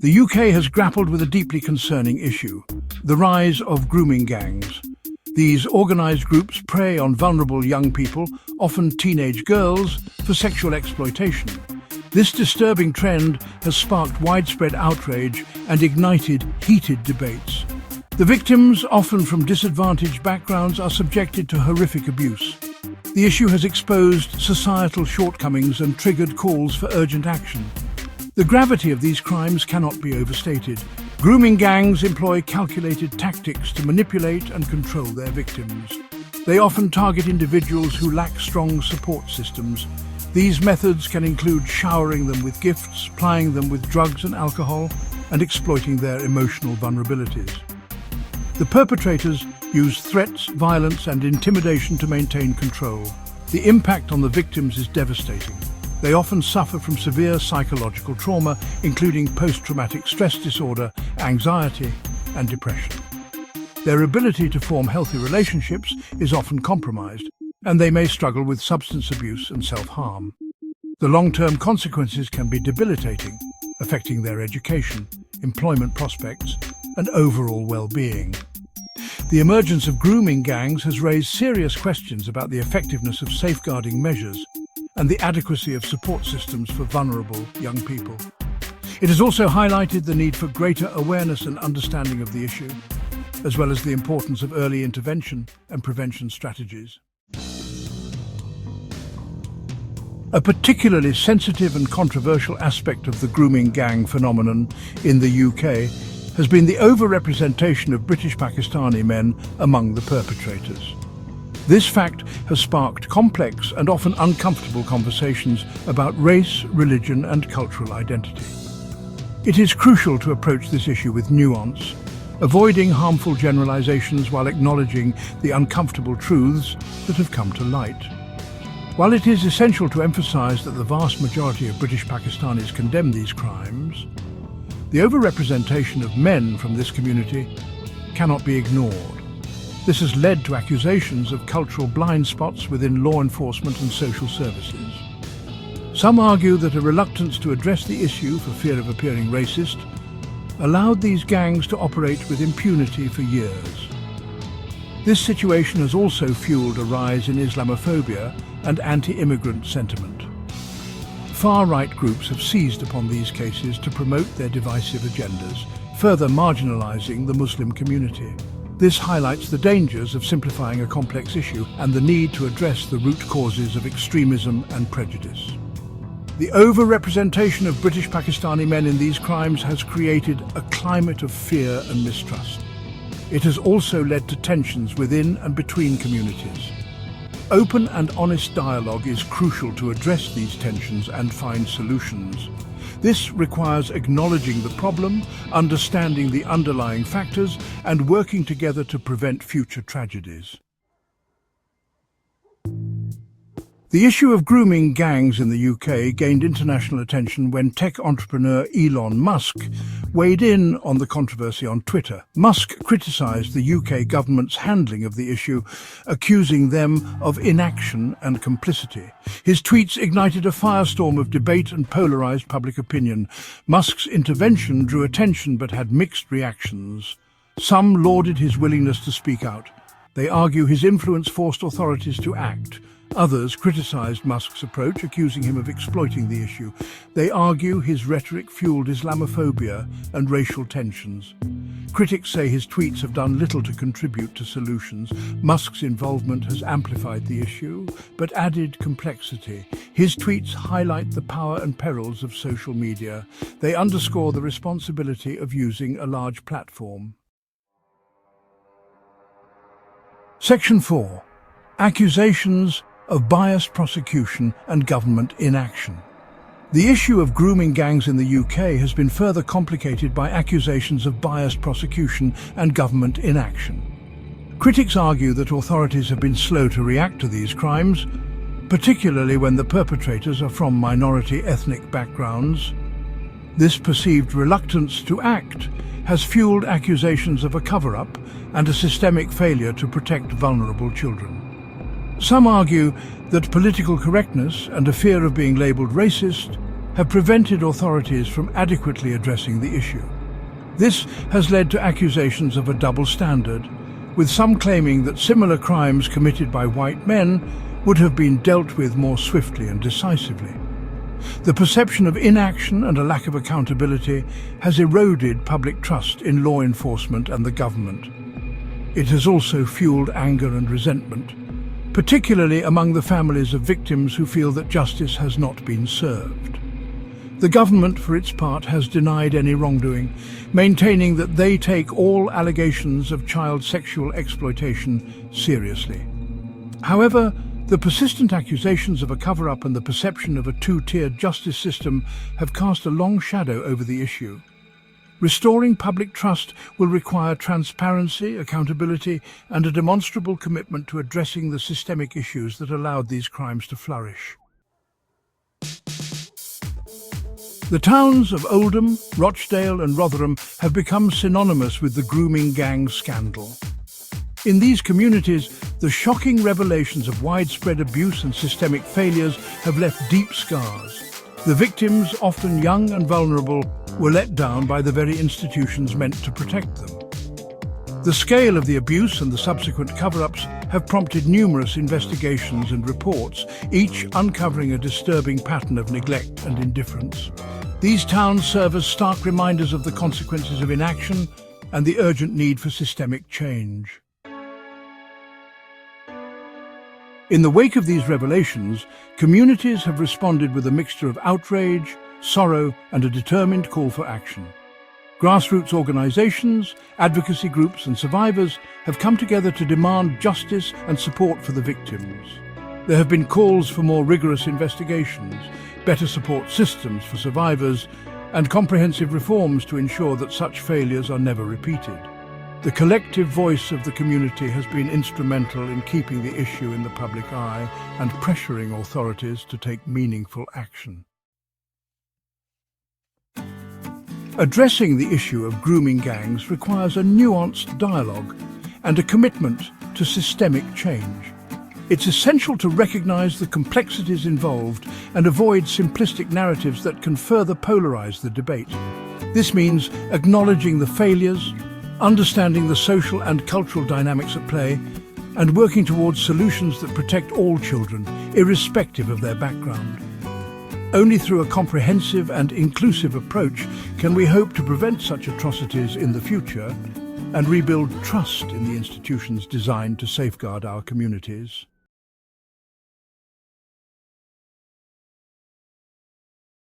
The UK has grappled with a deeply concerning issue: the rise of grooming gangs. These organised groups prey on vulnerable young people, often teenage girls, for sexual exploitation. This disturbing trend has sparked widespread outrage and ignited heated debates. The victims, often from disadvantaged backgrounds, are subjected to horrific abuse. The issue has exposed societal shortcomings and triggered calls for urgent action. The gravity of these crimes cannot be overstated. Grooming gangs employ calculated tactics to manipulate and control their victims. They often target individuals who lack strong support systems. These methods can include showering them with gifts, plying them with drugs and alcohol, and exploiting their emotional vulnerabilities. The perpetrators use threats, violence, and intimidation to maintain control. The impact on the victims is devastating. They often suffer from severe psychological trauma, including post-traumatic stress disorder, anxiety, and depression. Their ability to form healthy relationships is often compromised, and they may struggle with substance abuse and self-harm. The long-term consequences can be debilitating, affecting their education, employment prospects, and overall well-being. The emergence of grooming gangs has raised serious questions about the effectiveness of safeguarding measures and the adequacy of support systems for vulnerable young people. It has also highlighted the need for greater awareness and understanding of the issue, as well as the importance of early intervention and prevention strategies. A particularly sensitive and controversial aspect of the grooming gang phenomenon in the UK has been the overrepresentation of British-Pakistani men among the perpetrators. This fact has sparked complex and often uncomfortable conversations about race, religion, and cultural identity. It is crucial to approach this issue with nuance, avoiding harmful generalizations while acknowledging the uncomfortable truths that have come to light. While it is essential to emphasize that the vast majority of British Pakistanis condemn these crimes, the overrepresentation of men from this community cannot be ignored. This has led to accusations of cultural blind spots within law enforcement and social services. Some argue that a reluctance to address the issue for fear of appearing racist allowed these gangs to operate with impunity for years. This situation has also fueled a rise in Islamophobia and anti-immigrant sentiment. Far-right groups have seized upon these cases to promote their divisive agendas, further marginalizing the Muslim community. This highlights the dangers of simplifying a complex issue and the need to address the root causes of extremism and prejudice. The over-representation of British Pakistani men in these crimes has created a climate of fear and mistrust. It has also led to tensions within and between communities. Open and honest dialogue is crucial to address these tensions and find solutions. This requires acknowledging the problem, understanding the underlying factors, and working together to prevent future tragedies. The issue of grooming gangs in the UK gained international attention when tech entrepreneur Elon Musk weighed in on the controversy on Twitter. Musk criticised the UK government's handling of the issue, accusing them of inaction and complicity. His tweets ignited a firestorm of debate and polarised public opinion. Musk's intervention drew attention but had mixed reactions. Some lauded his willingness to speak out. They argue his influence forced authorities to act. Others criticised Musk's approach, accusing him of exploiting the issue. They argue his rhetoric fueled Islamophobia and racial tensions. Critics say his tweets have done little to contribute to solutions. Musk's involvement has amplified the issue, but added complexity. His tweets highlight the power and perils of social media. They underscore the responsibility of using a large platform. Section 4. Accusations of biased prosecution and government inaction. The issue of grooming gangs in the UK has been further complicated by accusations of biased prosecution and government inaction. Critics argue that authorities have been slow to react to these crimes, particularly when the perpetrators are from minority ethnic backgrounds. This perceived reluctance to act has fueled accusations of a cover-up and a systemic failure to protect vulnerable children. Some argue that political correctness and a fear of being labelled racist have prevented authorities from adequately addressing the issue. This has led to accusations of a double standard, with some claiming that similar crimes committed by white men would have been dealt with more swiftly and decisively. The perception of inaction and a lack of accountability has eroded public trust in law enforcement and the government. It has also fueled anger and resentment, particularly among the families of victims who feel that justice has not been served. The government, for its part, has denied any wrongdoing, maintaining that they take all allegations of child sexual exploitation seriously. However, the persistent accusations of a cover-up and the perception of a two-tiered justice system have cast a long shadow over the issue. Restoring public trust will require transparency, accountability, and a demonstrable commitment to addressing the systemic issues that allowed these crimes to flourish. The towns of Oldham, Rochdale and Rotherham have become synonymous with the grooming gang scandal. In these communities, the shocking revelations of widespread abuse and systemic failures have left deep scars. The victims, often young and vulnerable, were let down by the very institutions meant to protect them. The scale of the abuse and the subsequent cover-ups have prompted numerous investigations and reports, each uncovering a disturbing pattern of neglect and indifference. These towns serve as stark reminders of the consequences of inaction and the urgent need for systemic change. In the wake of these revelations, communities have responded with a mixture of outrage, sorrow, and a determined call for action. Grassroots organizations, advocacy groups, and survivors have come together to demand justice and support for the victims. There have been calls for more rigorous investigations, better support systems for survivors, and comprehensive reforms to ensure that such failures are never repeated. The collective voice of the community has been instrumental in keeping the issue in the public eye and pressuring authorities to take meaningful action. Addressing the issue of grooming gangs requires a nuanced dialogue and a commitment to systemic change. It's essential to recognize the complexities involved and avoid simplistic narratives that can further polarize the debate. This means acknowledging the failures, understanding the social and cultural dynamics at play, and working towards solutions that protect all children, irrespective of their background. Only through a comprehensive and inclusive approach can we hope to prevent such atrocities in the future and rebuild trust in the institutions designed to safeguard our communities.